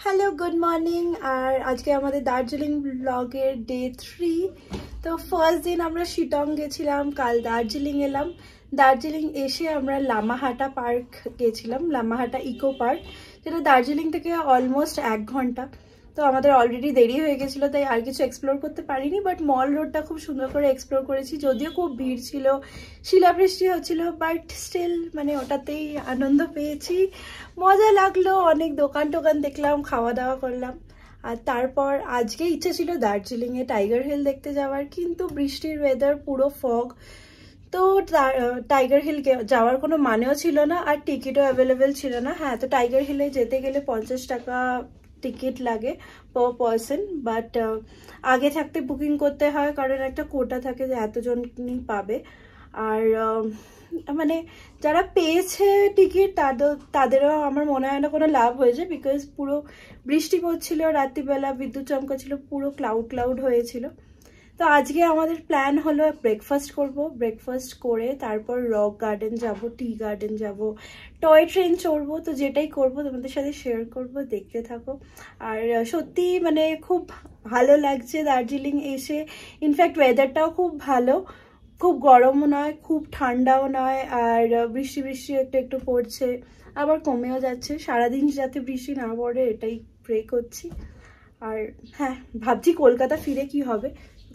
Hello, good morning. আর আজকে আমাদের দার্জিলিং ব্লগের ডে 3। তো ফার্স্ট দিন আমরা শিটং গেছিলাম, কাল দার্জিলিং এলাম। দার্জিলিং এসে আমরা লামাহাটা পার্ক গেছিলাম, লামাহাটা ইকো পার্ক, যেটা দার্জিলিং থেকে অলমোস্ট 1 ঘন্টা। তো আমাদের অলরেডি দেরি হয়ে গেছিলো, তাই আর কিছু এক্সপ্লোর করতে পারিনি, বাট মল রোডটা খুব সুন্দর করে এক্সপ্লোর করেছি। যদিও খুব ভিড় ছিল, শিলাবৃষ্টি হচ্ছিল, বাট স্টিল মানে ওটাতেই আনন্দ পেয়েছি, মজা লাগলো। অনেক দোকান টোকান দেখলাম, খাওয়া দাওয়া করলাম। আর তারপর আজকে ইচ্ছে ছিল দার্জিলিংয়ে টাইগার হিল দেখতে যাওয়ার, কিন্তু বৃষ্টির ওয়েদার, পুরো ফগ, তো টাইগার হিল যাওয়ার কোনো মানেও ছিল না, আর টিকিটও অ্যাভেলেবেল ছিল না। হ্যাঁ, তো টাইগার হিলে যেতে গেলে 50 টাকা টিকিট লাগে পার পারসন, বাট আগে থাকতে বুকিং করতে হয়, কারণ একটা কোটা থাকে যে এতজনই পাবে। আর মানে যারা পেয়েছে টিকিট তাদেরও আমার মনে হয় না কোনো লাভ হয়েছে, বিকজ পুরো বৃষ্টি পড়ছিল, রাত্রিবেলা বিদ্যুৎ চমকাচ্ছিল, পুরো ক্লাউড হয়েছিল। তো আজকে আমাদের প্ল্যান হলো ব্রেকফাস্ট করব, ব্রেকফাস্ট করে তারপর রক গার্ডেন যাব, টি গার্ডেন যাব, টয় ট্রেন চড়বো। তো যেটাই করব তোমাদের সাথে শেয়ার করব, দেখতে থাকো। আর সত্যি মানে খুব ভালো লাগছে দার্জিলিং এসে। ইনফ্যাক্ট ওয়েদারটাও খুব ভালো, খুব গরমও নয়, খুব ঠান্ডাও নয়, আর বৃষ্টি একটু একটু পড়ছে, আবার কমেও যাচ্ছে। সারাদিন যাতে বৃষ্টি না পড়ে এটাই প্রে করছি। আর হ্যাঁ, ভাবছি কলকাতা ফিরে কি হবে।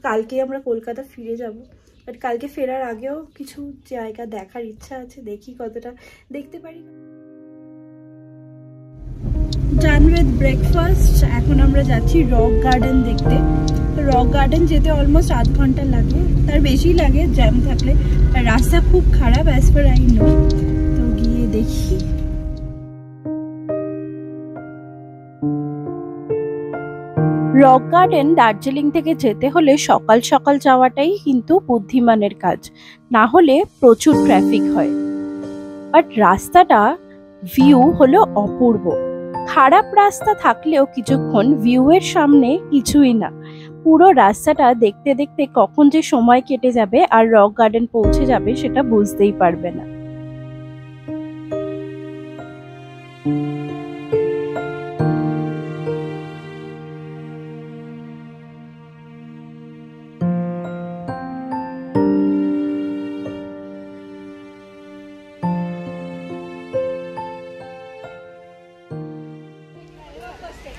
কালকে আমরা কলকাতা ফিরে যাব, বাট কালকে ফেরার আগেও কিছু জায়গা দেখার ইচ্ছা আছে, দেখি কতটা দেখতে পারি। ডান উইথ ব্রেকফাস্ট, এখন আমরা যাচ্ছি রক গার্ডেন দেখতে। রক গার্ডেন যেতে অলমোস্ট 8 ঘন্টা লাগে, তার বেশি লাগে জ্যাম থাকলে, আর রাস্তা খুব খারাপ অ্যাজ পার আই নো। তো গিয়ে দেখি। রক গার্ডেন দার্জিলিং থেকে যেতে হলে সকাল সকাল যাওয়াটাই কিন্তু বুদ্ধিমানের কাজ, না হলে প্রচুর ট্রাফিক হয়। বাট রাস্তাটা ভিউ হলো অপূর্ব। খারাপ রাস্তা থাকলেও কিছুক্ষণ ভিউয়ের সামনে কিছুই না। পুরো রাস্তাটা দেখতে দেখতে কখন যে সময় কেটে যাবে আর রক গার্ডেন পৌঁছে যাবে সেটা বুঝতেই পারবে না।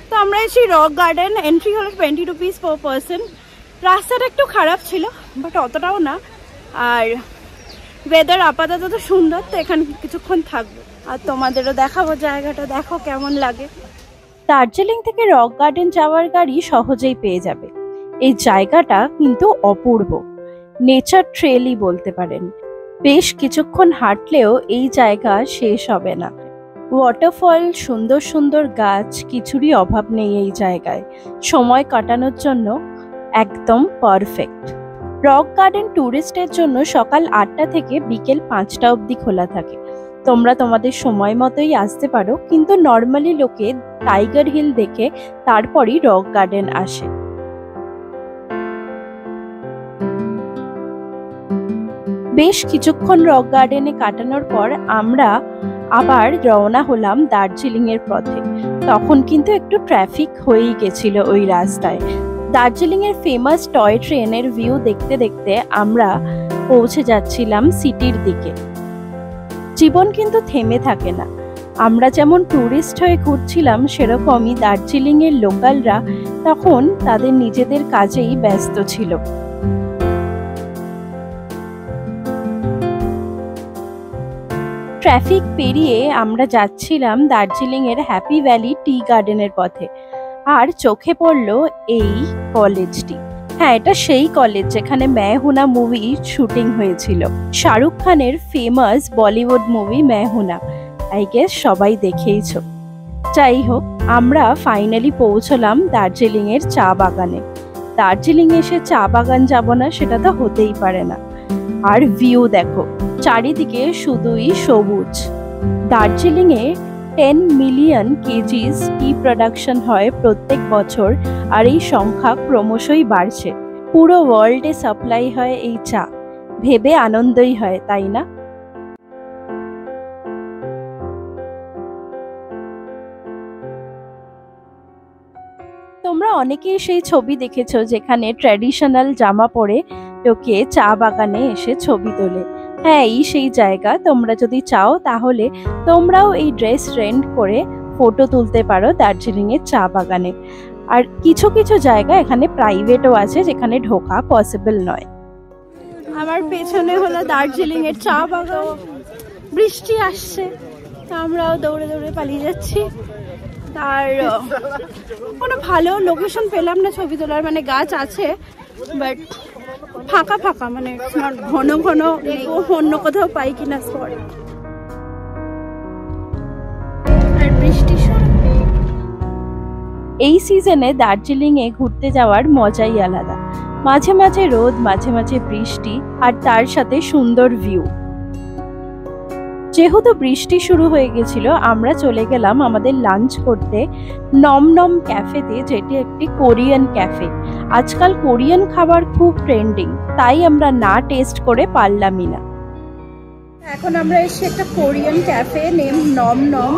তো আমরা এসেছি রক গার্ডেন, এন্ট্রি হলো 20 রুপিস পার পারসন। রাস্তাটা একটু খারাপ ছিল, বাট অতটাও না। আর ওয়েদার আপাতত তো সুন্দর, তো এখানে কিছুক্ষণ থাকবো আর তোমাদেরও দেখাবো জায়গাটা, দেখো কেমন লাগে। দার্জিলিং থেকে রক গার্ডেন যাওয়ার গাড়ি সহজেই পেয়ে যাবে। এই জায়গাটা কিন্তু অপূর্ব, নেচার ট্রেলই বলতে পারেন। বেশ কিছুক্ষণ হাঁটলেও এই জায়গা শেষ হবে না। ওয়াটারফল, সুন্দর সুন্দর গাছ, কিছুরই অভাব নেই এই জায়গায়। সময় কাটানোর জন্য একদম পারফেক্ট। রক গার্ডেন ট্যুরিস্টের জন্য সকাল 8টা থেকে বিকেল 5টা অবধি খোলা থাকে। তোমরা তোমাদের সময় মতোই আসতে পারো, কিন্তু নর্মালি লোকে টাইগার হিল দেখে তারপরই রক গার্ডেন আসে। বেশ কিছুক্ষণ রক গার্ডেনে কাটানোর পর আমরা আবার রওনা হলাম দার্জিলিং এর পথে। তখন কিন্তু একটু ট্রাফিক হয়েই গেছিল ওই রাস্তায়। দার্জিলিং এর ফেমাস টয় ট্রেনের ভিউ দেখতে দেখতে আমরা পৌঁছে যাচ্ছিলাম সিটির দিকে। জীবন কিন্তু থেমে থাকে না। আমরা যেমন ট্যুরিস্ট হয়ে ঘুরছিলাম, সেরকমই দার্জিলিং এর লোকালরা তখন তাদের নিজেদের কাজেই ব্যস্ত ছিল। ট্রাফিক পেরিয়ে আমরা যাচ্ছিলাম দার্জিলিং এর হ্যাপি ভ্যালি টি গার্ডেনের পথে, আর চোখে পড়ল এই কলেজটি। হ্যাঁ, এটা সেই কলেজ যেখানে मैं हूं ना মুভি শুটিং হয়েছিল। শাহরুখ খানের ফেমাস বলিউড মুভি मैं हूं ना, আই গেস সবাই দেখেইছো। যাই হোক, আমরা ফাইনালি পৌঁছলাম দার্জিলিং এর চা বাগানে। দার্জিলিং এসে চা বাগান যাব না, সেটা তো হতেই পারে না। আর ভিউ দেখো, চারিদিকে শুধুই সবুজ। দার্জিলিং এ 10 মিলিয়ন কেজিস টি প্রোডাকশন হয় প্রত্যেক বছর, আর এই সংখ্যা ক্রমশই বাড়ছে। পুরো ওয়ার্ল্ডে সাপ্লাই হয় এই চা, ভেবে আনন্দই হয়, তাই না? অনেকেই সেই ছবি দেখেছো যেখানে ট্র্যাডিশনাল জামা পরে লোকে চা বাগানে এসে ছবি তোলে। হ্যাঁ, এই সেই জায়গা। তোমরা যদি চাও তাহলে তোমরাও এই ড্রেস রেন্ট করে ফটো তুলতে পারো দার্জিলিং এর চা বাগানে। আর কিছু কিছু জায়গা এখানে প্রাইভেটও আছে যেখানে ঢোকা পসিবল নয়। আমার পেছনে হলো দার্জিলিং এর চা বাগান। বৃষ্টি আসছে, আমরাও দৌড়ে দৌড়ে পালিয়ে যাচ্ছি। আর কোনো ভালো লোকেশন পেলাম না ছবি তোলার, মানে গাছ আছে বাট ফাঁকা ফাঁকা, মানে ঘন ঘন অন্য কোথাও পাই কিনা স্পট। আর বৃষ্টি এই সিজনে দার্জিলিং এ ঘুরতে যাওয়ার মজাই আলাদা। মাঝে মাঝে রোদ, মাঝে মাঝে বৃষ্টি, আর তার সাথে সুন্দর ভিউ। যেহেতু বৃষ্টি শুরু হয়ে গেছিল, আমরা চলে গেলাম আমাদের লাঞ্চ করতে নম নম ক্যাফেতে, যেটি একটি কোরিয়ান ক্যাফে। আজকাল কোরিয়ান খাবার খুব ট্রেন্ডিং, তাই আমরা না টেস্ট করে পারলামই না। এখন আমরা এসে একটা কোরিয়ান ক্যাফে নেম নম নম,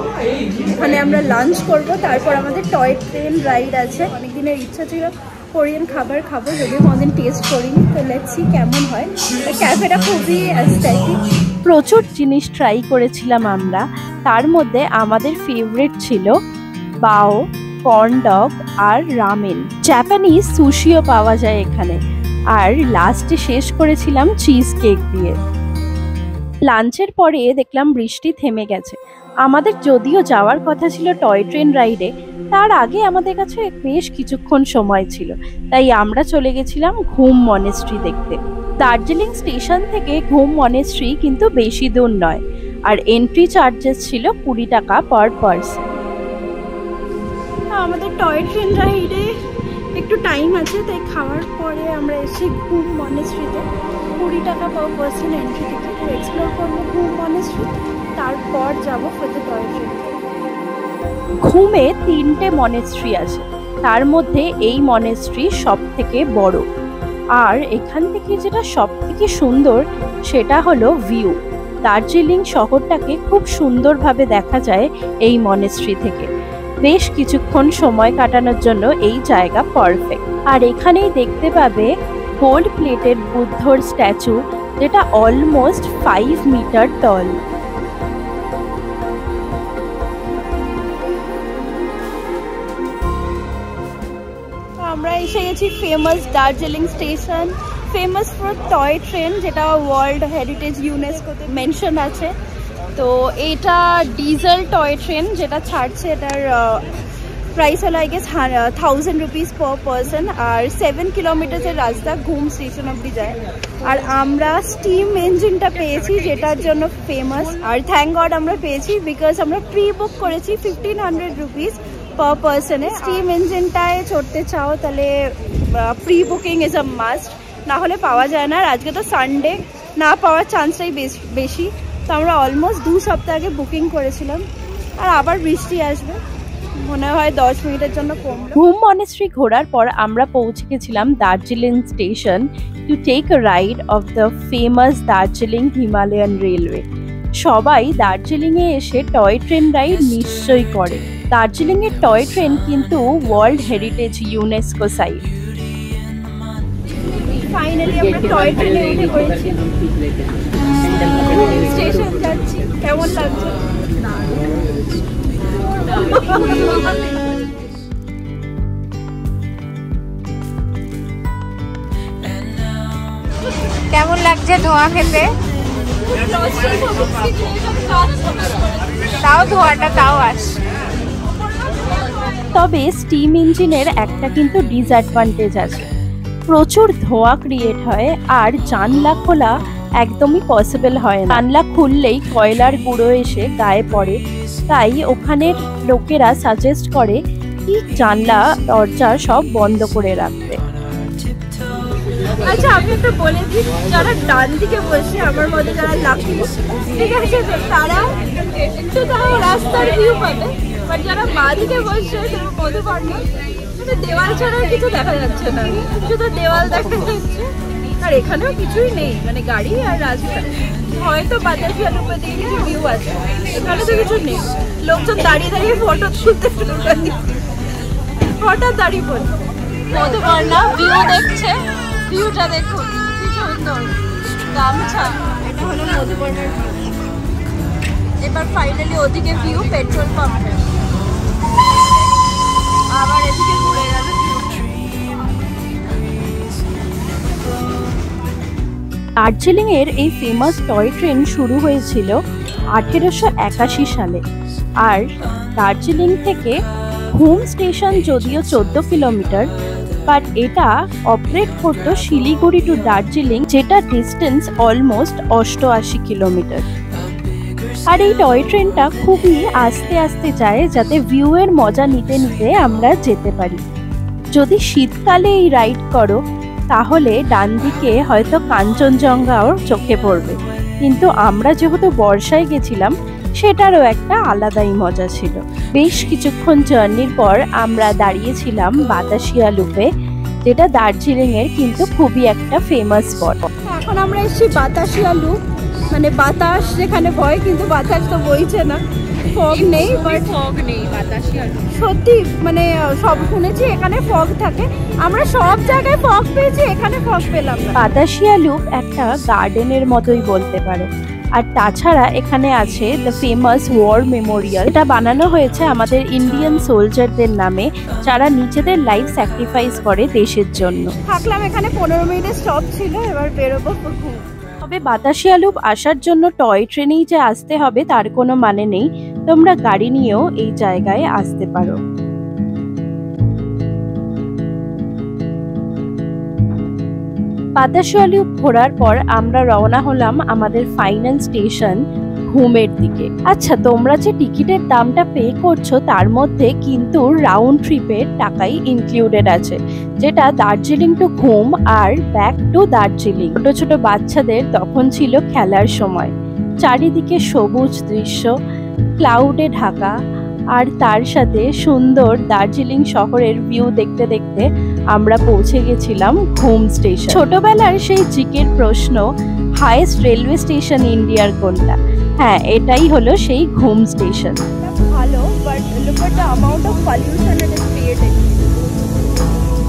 এখানে আমরা লাঞ্চ করব। তারপর আমাদের টয় ট্রেন রাইড আছে। অনেকদিনের ইচ্ছা ছিল কোরিয়ান খাবার খাবো, যদিও কোনোদিন টেস্ট করিনি, তো লেটস সি কেমন হয়। ক্যাফেটা খুবই অ্যাস্থেটিক। প্রচুর জিনিস ট্রাই করেছিলাম আমরা। তার মধ্যে আমাদের ফেভারিট ছিল বাও, কর্ন ডগ আর রামেন। জাপানিজ সুশিও পাওয়া যায় এখানে। আর লাস্টে শেষ করেছিলাম চিজ কেক দিয়ে। লাঞ্চের পরে দেখলাম বৃষ্টি থেমে গেছে। আমাদের যদিও যাওয়ার কথা ছিল টয় ট্রেন রাইডে, তার আগে আমাদের কাছে বেশ কিছুক্ষণ সময় ছিল, তাই আমরা চলে গেছিলাম ঘুম মনেস্ট্রি দেখতে। দার্জিলিং স্টেশন থেকে ঘুম মনেস্ট্রি কিন্তু বেশি দূর নয়, আর এন্ট্রি চার্জেস ছিল 20 টাকা পার পারসন। আমাদের টয় ট্রেন রাইডে একটু টাইম আছে, তাই খাওয়ার পরে আমরা এসে ঘুম মনেস্ট্রিতে 20 টাকা per person entry ticket. Explore করবো ঘুম মনেস্ট্রি, তারপর যাবো ফর দ্য টয় ট্রেন। ঘুমে 3টে মনেস্ট্রি আছে, তার মধ্যে এই মনেস্ট্রি সব থেকে বড়। আর এখান থেকে যেটা সব থেকে সুন্দর সেটা হলো ভিউ। দার্জিলিং শহরটাকে খুব সুন্দরভাবে দেখা যায় এই মনেস্ট্রি থেকে। বেশ কিছুক্ষণ সময় কাটানোর জন্য এই জায়গা পারফেক্ট। আর এখানেই দেখতে পাবে গোল্ড প্লেটেড বুদ্ধর স্ট্যাচু, যেটা অলমোস্ট 5 মিটার টল। আমরা এসে গেছি famous Darjeeling station, famous for toy train, যেটা ওয়ার্ল্ড হেরিটেজ ইউনেস্কোতে মেনশন আছে। তো এটা ডিজেল টয় ট্রেন যেটা ছাড়ছে, এটার প্রাইস হলো I guess 1000 rupees per person. আর 7 কিলোমিটারের রাস্তা ঘুম স্টেশন অব্দি যায়। আর আমরা স্টিম ইঞ্জিনটা পেয়েছি, যেটার জন্য ফেমাস। আর থ্যাংক গড আমরা পেয়েছি, বিকজ আমরা প্রি বুক করেছি 1500 রুপিস পার পারসনে। স্টিম ইঞ্জিনটায় চড়তে চাও তাহলে pre booking is a must, না হলে পাওয়া যায় না। আর আজকে তো সানডে, না পাওয়ার চান্সটাই বেশি। তো আমরা অলমোস্ট 2 সপ্তাহ আগে বুকিং করেছিলাম। আর আবার বৃষ্টি আসবে, মনে হয় 10 মিনিটের জন্য কমলো। ঘুম মনেস্ট্রি ঘোরার পর আমরা পৌঁছে গেছিলাম Darjeeling station to take a ride of the famous Darjeeling Himalayan railway. সবাই দার্জিলিং এ এসে টয় ট্রেন রাইড নিশ্চয়ই করে। দার্জিলিং এর টয় ট্রেন কিন্তু world heritage UNESCO site. Finally আমরা টয় ট্রেনে উঠে পড়েছি, স্টেশন যাচ্ছি। কেমন লাগছে? কেমন লাগছে ধোঁয়া খেতে? তাও ধোঁয়াটা তাও আসে। তবে স্টিম ইঞ্জিনের একটা কিন্তু ডিসঅ্যাডভান্টেজ আছে, প্রচুর ধোঁয়া ক্রিয়েট হয় আর জানলা খোলা একদমই পসিবল হয় না। জানলা খুললেই কয়লার গুঁড়ো এসে গায়ে পড়ে, তাই ওখানের লোকেরা সাজেস্ট করে কি জানলা দরজা সব বন্ধ করে রাখতে। আচ্ছা, আমি একটা বলে দিই, যারা ডান দিকে বসে আমার মধ্যে যারা লাকি, ঠিক আছে, তারা একটু তাও রাস্তার ভিউ পাবে। বাট যারা বাঁ দিকে বসে তারা বলতে পারবে মানে দেওয়াল ছাড়া কিছু দেখা যাচ্ছে না, শুধু দেওয়াল দেখা যাচ্ছে। আর এখানেও কিছুই নেই, মানে গাড়ি আর রাস্তা। হয়তো বাতাসিয়ার উপর দিকে কিছু ভিউ আছে, এখানে তো কিছু নেই। লোকজন দাঁড়িয়ে দাঁড়িয়ে ফটো তুলতে শুরু করে। ও হঠাৎ দাঁড়িয়ে পড়ল। মধুবর্ণা ভিউ দেখছে, ভিউটা দেখুন কি সুন্দর, গামছা, এটা হলো মধুবর্ণার ভিউ। এবার ফাইনালি ওদিকে ভিউ পেট্রোল পাম্পে, আবার এদিকে ঘুরে গেল। দার্জিলিং এর এই ফেমাস টয় ট্রেন শুরু হয়েছিল 1881 সালে। আর দার্জিলিং থেকে ঘুম স্টেশন যদিও 14 কিলোমিটার, বাট এটা অপারেট করতো শিলিগুড়ি টু দার্জিলিং, যেটা ডিস্টেন্স অলমোস্ট 88 কিলোমিটার। আর এই টয় ট্রেনটা খুবই আস্তে আস্তে যায়, যাতে ভিউ এর মজা নিতে নিতে আমরা যেতে পারি। যদি শীতকালে এই রাইড করো তাহলে ডান দিকে হয়তো কাঞ্চনজঙ্ঘাও চোখে পড়বে, কিন্তু আমরা যেহেতু বর্ষায় গেছিলাম সেটারও একটা আলাদাই মজা ছিল। বেশ কিছুক্ষণ জার্নির পর আমরা দাঁড়িয়েছিলাম বাতাসিয়া লুপে, যেটা দার্জিলিং এর কিন্তু খুবই একটা ফেমাস স্পট। এখন আমরা এসেছি বাতাসিয়া লুপ, মানে বাতাস যেখানে বয়, কিন্তু বাতাস তো বইছে না, ফগ নেই, বাট ফগ নেই বাতাসিয়া লুপ। সত্যি মানে সব শুনেছি এখানে ফগ থাকে, আমরা সব জায়গায় ফগ পেয়েছি, এখানে ফগ পেলাম না। বাতাসিয়া লুপ একটা গার্ডেনের মতোই বলতে পারো। আর তাছাড়া এখানে আছে দ্য ফেমাস ওয়ার মেমোরিয়াল, এটা বানানো হয়েছে আমাদের ইন্ডিয়ান সোলজারদের নামে, যারা নিজেদের লাইফ স্যাক্রিফাইস করে দেশের জন্য। থাকলাম এখানে 15 মিনিটের স্টপ ছিল, এবার বেরোবো। তবে বাতাসিয়া লুপ আসার জন্য টয় ট্রেনেই যে আসতে হবে তার কোনো মানে নেই, তোমরা গাড়ি নিয়েও এই জায়গায় আসতে পারো। বাতাসিয়া লুপ ঘোরার পর আমরা রওনা হলাম আমাদের ফাইনাল স্টেশন ঘুমের দিকে। আচ্ছা, তোমরা যে টিকিটের দামটা পে করছো তার মধ্যে কিন্তু রাউন্ড ট্রিপের টাকাই ইনক্লুডেড আছে, যেটা দার্জিলিং টু ঘুম আর ব্যাক টু দার্জিলিং। ছোট ছোট বাচ্চাদের তখন ছিল খেলার সময়, চারিদিকে সবুজ দৃশ্য, ক্লাউডে ঢাকা, আর তার সাথে সুন্দর দার্জিলিং শহরের ভিউ দেখতে দেখতে আমরা পৌঁছে গেছিলাম ঘুম স্টেশন। ছোটবেলার সেই জিকের প্রশ্ন, হাইয়েস্ট রেলওয়ে স্টেশন ইন্ডিয়ার কোনটা? হ্যাঁ, এটাই হলো সেই ঘুম স্টেশন। ভালো, but look at the amount of pollution it is creating.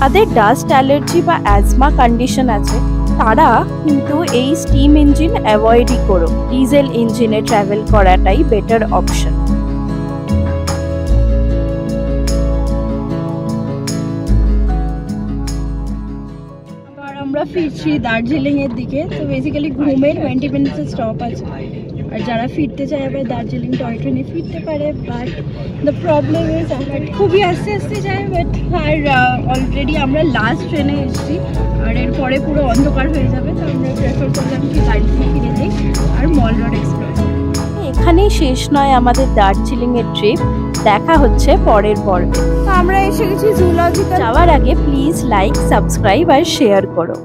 যাদের ডাস্ট অ্যালার্জি বা অ্যাজমা কন্ডিশন আছে তারা কিন্তু এই স্টিম ইঞ্জিন অ্যাভয়েডই করো, ডিজেল ইঞ্জিনে ট্রাভেল করাটাই বেটার অপশন। আমরা ফিরছি দার্জিলিং এর দিকে। তো বেসিক্যালি ঘুমের 20 মিনিটের স্টপ আছে, আর যারা ফিরতে চায় আবার দার্জিলিং টয় ট্রেনে ফিরতে পারে। বাট দ্য প্রবলেম ইজ আমরা খুবই আস্তে আস্তে যাই, বাট আর অলরেডি আমরা লাস্ট ট্রেনে এসেছি, আর এরপরে পুরো অন্ধকার হয়ে যাবে। তো আমরা প্রেফার করলাম কি দার্জিলিং ফিরে যাই আর মল রোড এক্সপ্লোর। এখানেই শেষ নয় আমাদের দার্জিলিং এর ট্রিপ, দেখা হচ্ছে পরের পর্বে। তো আমরা এসে গেছি জুলজিক্যাল। যাওয়ার আগে প্লিজ লাইক, সাবস্ক্রাইব আর শেয়ার করো।